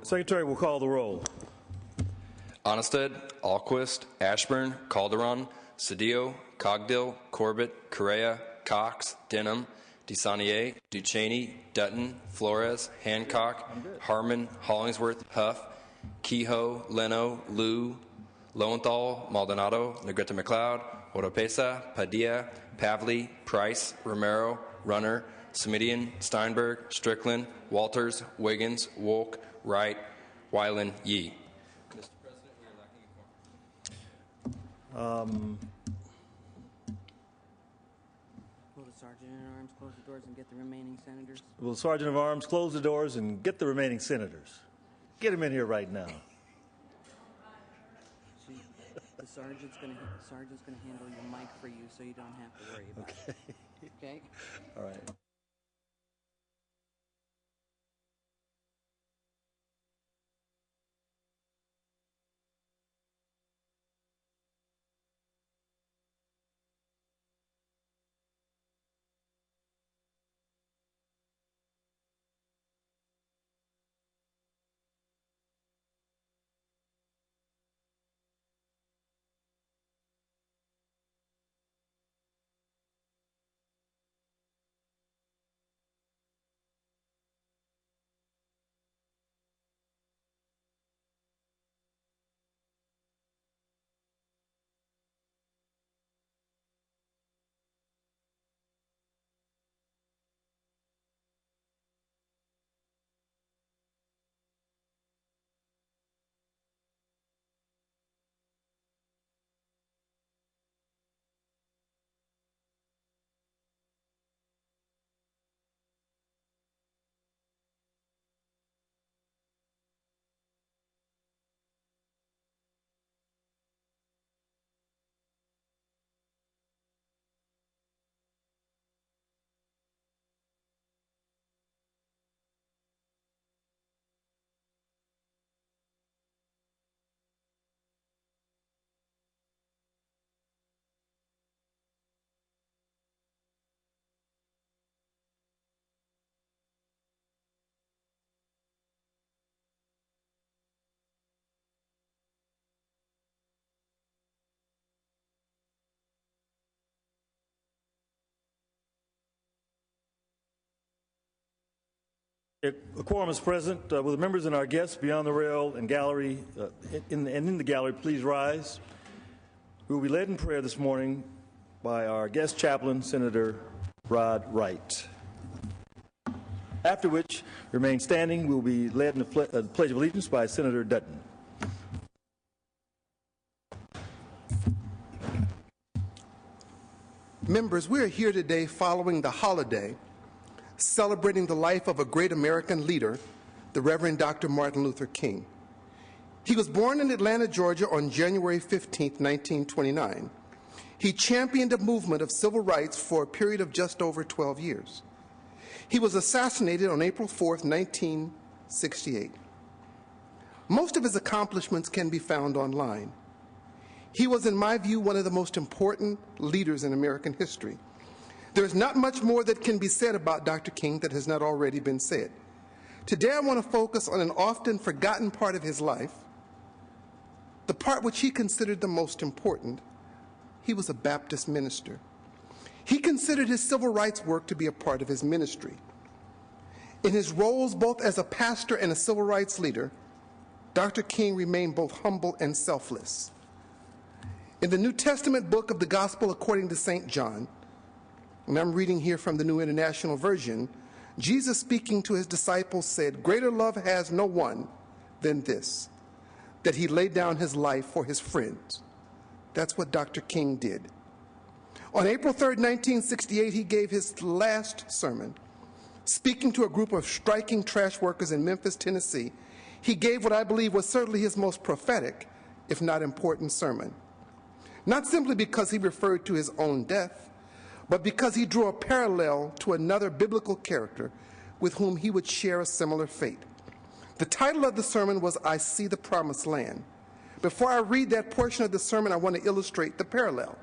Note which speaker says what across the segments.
Speaker 1: Secretary will call the roll.
Speaker 2: Onnested, Alquist, Ashburn, Calderon, Cedillo, Cogdill, Corbett, Correa, Cox, Denham, DeSaulnier, Ducheney, Dutton, Flores, Hancock, Harmon, Hollingsworth, Huff, Kehoe, Leno, Liu, Lowenthal, Maldonado, Negrete McLeod, Oropesa, Padilla, Pavley, Price, Romero, Runner, Smidian, Steinberg, Strickland, Walters, Wiggins, Wolk, Wright, Weiland, Yee. Mr. President, we are lacking a quorum.
Speaker 3: Will the Sergeant at Arms close the doors and get the remaining senators?
Speaker 1: Will the Sergeant of Arms close the doors and get the remaining senators? Get them in here right now.
Speaker 3: See, the sergeant's going to handle your mic for you, so you don't have to worry about it. Okay?
Speaker 1: All right. A quorum is present. Will the members and our guests beyond the rail and gallery, in the gallery, please rise. We will be led in prayer this morning by our guest chaplain, Senator Rod Wright. After which, remain standing. We will be led in the Pledge of Allegiance by Senator Dutton.
Speaker 4: Members, we are here today following the holiday celebrating the life of a great American leader, the Reverend Dr. Martin Luther King. He was born in Atlanta, Georgia on January 15, 1929. He championed a movement of civil rights for a period of just over 12 years. He was assassinated on April 4, 1968. Most of his accomplishments can be found online. He was, in my view, one of the most important leaders in American history. There's not much more that can be said about Dr. King that has not already been said. Today I want to focus on an often forgotten part of his life, the part which he considered the most important. He was a Baptist minister. He considered his civil rights work to be a part of his ministry. In his roles both as a pastor and a civil rights leader, Dr. King remained both humble and selfless. In the New Testament book of the Gospel according to St. John, and I'm reading here from the New International Version, Jesus speaking to his disciples said, "Greater love has no one than this, that he laid down his life for his friends." That's what Dr. King did. On April 3rd, 1968, he gave his last sermon. Speaking to a group of striking trash workers in Memphis, Tennessee, he gave what I believe was certainly his most prophetic, if not important, sermon. Not simply because he referred to his own death, but because he drew a parallel to another biblical character with whom he would share a similar fate. The title of the sermon was "I See the Promised Land." Before I read that portion of the sermon, I want to illustrate the parallel.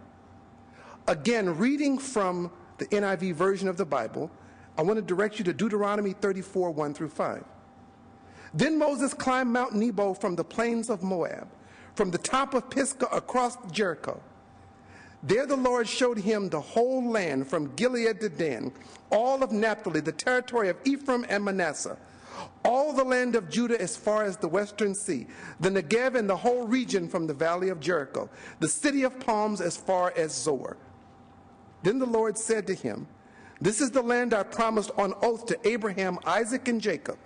Speaker 4: Again, reading from the NIV version of the Bible, I want to direct you to Deuteronomy 34, 1 through 5. Then Moses climbed Mount Nebo from the plains of Moab, from the top of Pisgah across Jericho. There the Lord showed him the whole land from Gilead to Dan, all of Naphtali, the territory of Ephraim and Manasseh, all the land of Judah as far as the western sea, the Negev and the whole region from the valley of Jericho, the city of palms as far as Zoar. Then the Lord said to him, "This is the land I promised on oath to Abraham, Isaac, and Jacob.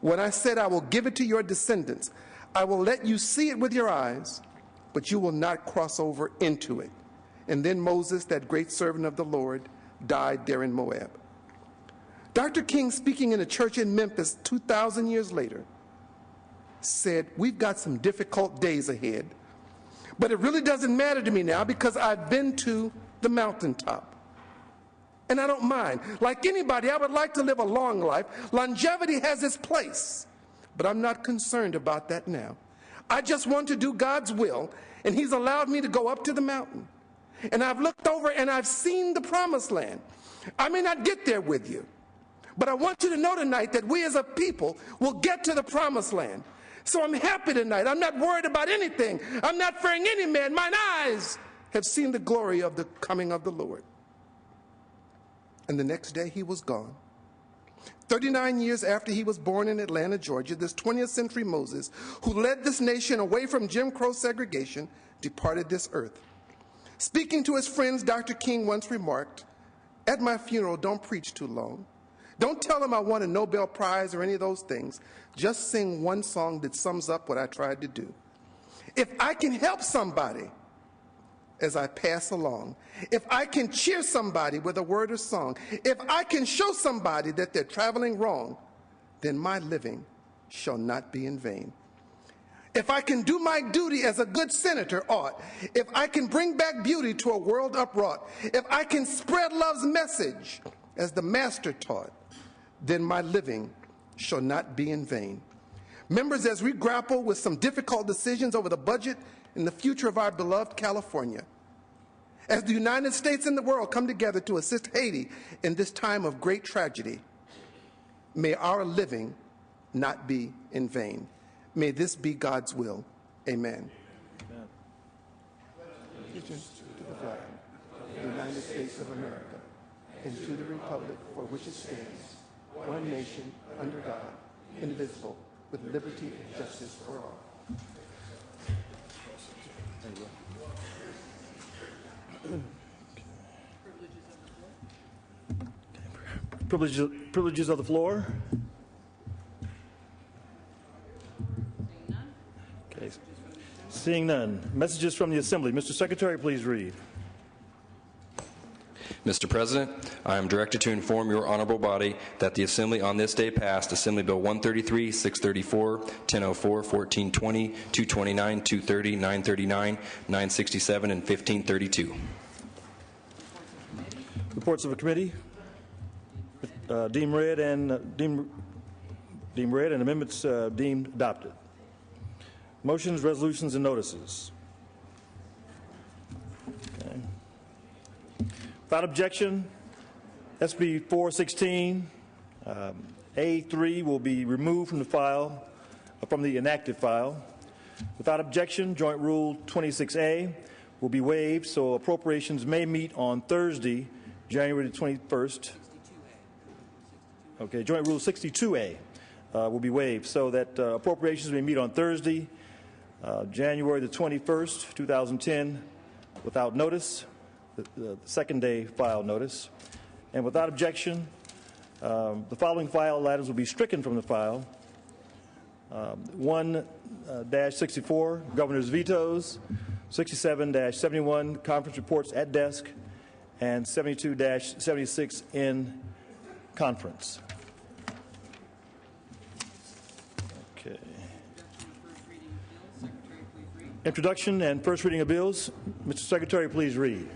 Speaker 4: When I said I will give it to your descendants, I will let you see it with your eyes, but you will not cross over into it." And then Moses, that great servant of the Lord, died there in Moab. Dr. King, speaking in a church in Memphis 2,000 years later, said, "We've got some difficult days ahead, but it really doesn't matter to me now because I've been to the mountaintop. And I don't mind. Like anybody, I would like to live a long life. Longevity has its place, but I'm not concerned about that now. I just want to do God's will, and He's allowed me to go up to the mountain. And I've looked over and I've seen the promised land. I may not get there with you, but I want you to know tonight that we as a people will get to the promised land. So I'm happy tonight. I'm not worried about anything. I'm not fearing any man. Mine eyes have seen the glory of the coming of the Lord." And the next day he was gone. 39 years after he was born in Atlanta, Georgia, this 20th century Moses, who led this nation away from Jim Crow segregation, departed this earth. Speaking to his friends, Dr. King once remarked, "At my funeral, don't preach too long. Don't tell them I won a Nobel Prize or any of those things. Just sing one song that sums up what I tried to do. If I can help somebody as I pass along, if I can cheer somebody with a word or song, if I can show somebody that they're traveling wrong, then my living shall not be in vain. If I can do my duty as a good senator ought, if I can bring back beauty to a world upraught, if I can spread love's message as the Master taught, then my living shall not be in vain." Members, as we grapple with some difficult decisions over the budget and the future of our beloved California, as the United States and the world come together to assist Haiti in this time of great tragedy, may our living not be in vain. May this be God's will. Amen. Allegiance to the flag of the United States of America and to the republic for which it stands, one nation, under God, indivisible, with liberty and justice for all.
Speaker 1: Privileges of the floor. Okay. Seeing none. Messages from the Assembly. Mr. Secretary, please read.
Speaker 2: Mr. President, I am directed to inform your honorable body that the Assembly on this day passed Assembly Bill 133, 634, 1004, 1420, 229, 230, 939, 967, and 1532.
Speaker 1: Reports of a committee. Deemed read and amendments deemed adopted. Motions, resolutions, and notices. Okay. Without objection, SB 416 A3 will be removed from the file, from the inactive file. Without objection, Joint Rule 26A will be waived, so appropriations may meet on Thursday, January the 21st. Okay, Joint Rule 62A will be waived, so that appropriations may meet on Thursday, January the 21st, 2010, without notice, the second day file notice. And without objection, the following file items will be stricken from the file. 1-64, Governor's Vetoes, 67-71, Conference Reports at Desk, and 72-76 in Conference. Okay. Introduction and first reading of bills. Mr. Secretary, please read.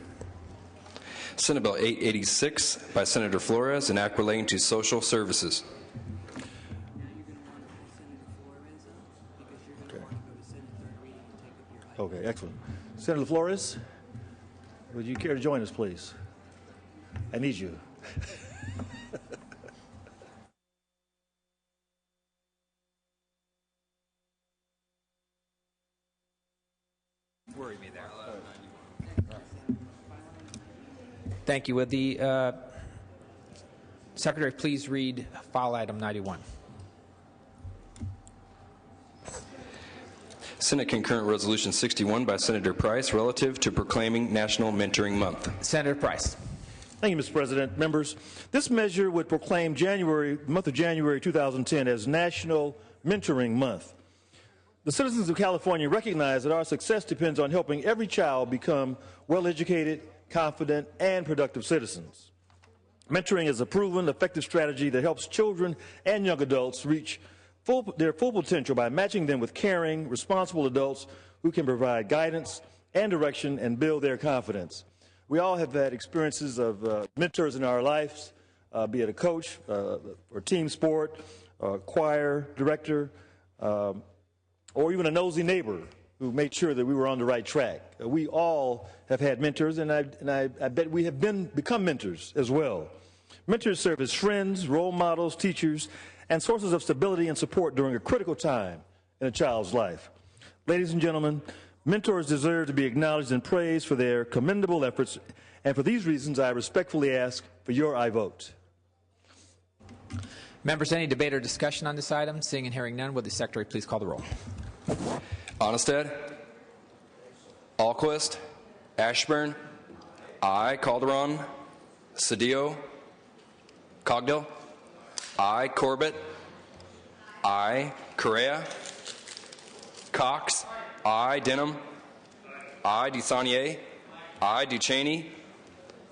Speaker 2: Senate Bill 886 by Senator Flores, an act relating to social services.
Speaker 1: Okay, excellent. Senator Flores, would you care to join us, please? I need you.
Speaker 5: worry me there. Thank you. Would the Secretary please read file item 91?
Speaker 2: Senate Concurrent Resolution 61 by Senator Price relative to proclaiming National Mentoring Month.
Speaker 5: Senator Price.
Speaker 1: Thank you, Mr. President. Members, this measure would proclaim the month of January 2010 as National Mentoring Month. The citizens of California recognize that our success depends on helping every child become well-educated, confident, and productive citizens. Mentoring is a proven, effective strategy that helps children and young adults reach their full potential by matching them with caring, responsible adults who can provide guidance and direction and build their confidence. We all have had experiences of mentors in our lives, be it a coach or team sport, choir director, or even a nosy neighbor who made sure that we were on the right track. We all have had mentors, and I bet we have become mentors as well. Mentors serve as friends, role models, teachers, and sources of stability and support during a critical time in a child's life. Ladies and gentlemen, mentors deserve to be acknowledged and praised for their commendable efforts, and for these reasons, I respectfully ask for your aye vote.
Speaker 5: Members, any debate or discussion on this item? Seeing and hearing none, would the Secretary please call the roll?
Speaker 2: Onnested, Alquist, Ashburn, I. Calderon, Cedillo, Cogdill, I. Corbett, I. Correa, Cox, I. Denham, I. DeSaulnier, I. Ducheney,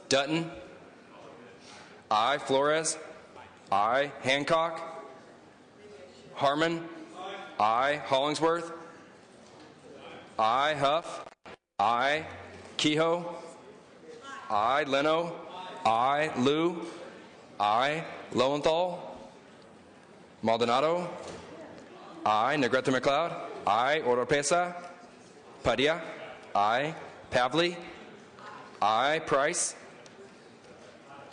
Speaker 2: Dutton, I. Flores, I. Hancock, Harmon, I. Hollingsworth, I. Huff, I. Kehoe, I. Leno, I. Liu, I. Lowenthal, Maldonado, I. Negrete McLeod, I. Oropesa, Padilla, I. Pavley, I. Price,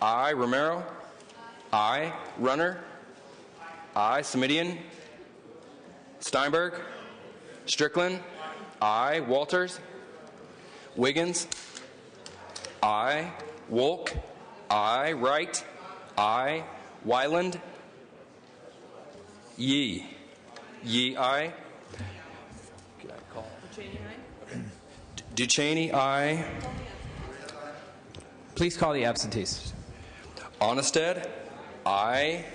Speaker 2: I. Romero, I. Runner, I. Semidian, Steinberg, Strickland, I. Walters, Wiggins, I. Wolk, I. Wright, I. Wyland, Yee. Yee, aye. Can I call? Ducheney, aye.
Speaker 5: Please call the absentees.
Speaker 2: Onnested, aye.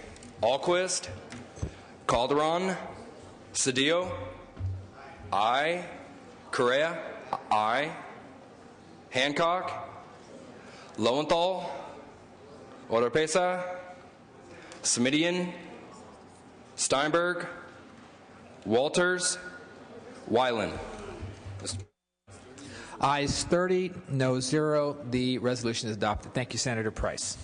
Speaker 2: Alquist, Calderon, Cedillo, aye. Correa, aye. Hancock, Lowenthal, Oropesa, Semidian, Steinberg, Walters, Wyland.
Speaker 5: Ayes 30, no 0. The resolution is adopted. Thank you, Senator Price.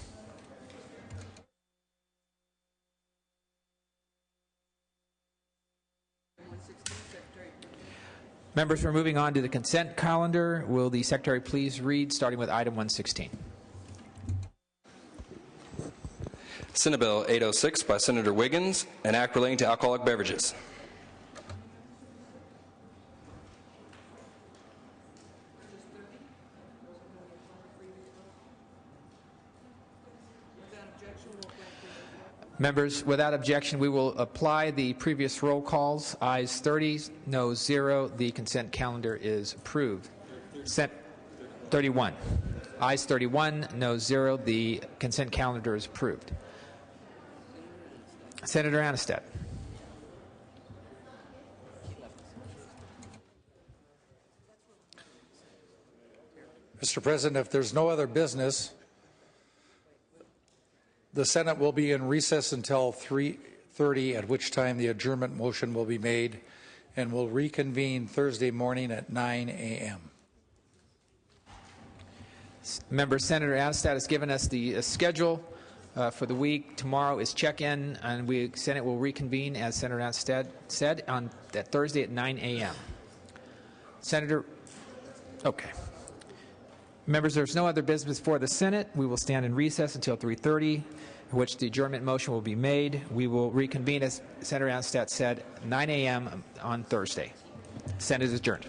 Speaker 5: Members, we're moving on to the consent calendar. Will the Secretary please read, starting with item 116?
Speaker 2: Senate Bill 806 by Senator Wiggins, an act relating to alcoholic beverages.
Speaker 5: Members, without objection, we will apply the previous roll calls. Ayes 30, no 0. The consent calendar is approved. 31. Ayes 31, no 0. The consent calendar is approved. Senator Onnested.
Speaker 6: Mr. President, if there's no other business, the Senate will be in recess until 3:30, at which time the adjournment motion will be made, and will reconvene Thursday morning at 9 a.m.
Speaker 5: Member, Senator Onnested has given us the schedule for the week. Tomorrow is check-in, and the Senate will reconvene, as Senator Onnested said, on that Thursday at 9 a.m. Senator, okay. Members, there's no other business for the Senate. We will stand in recess until 3:30, in which the adjournment motion will be made. We will reconvene, as Senator Onnested said, 9 a.m. on Thursday. Senate is adjourned.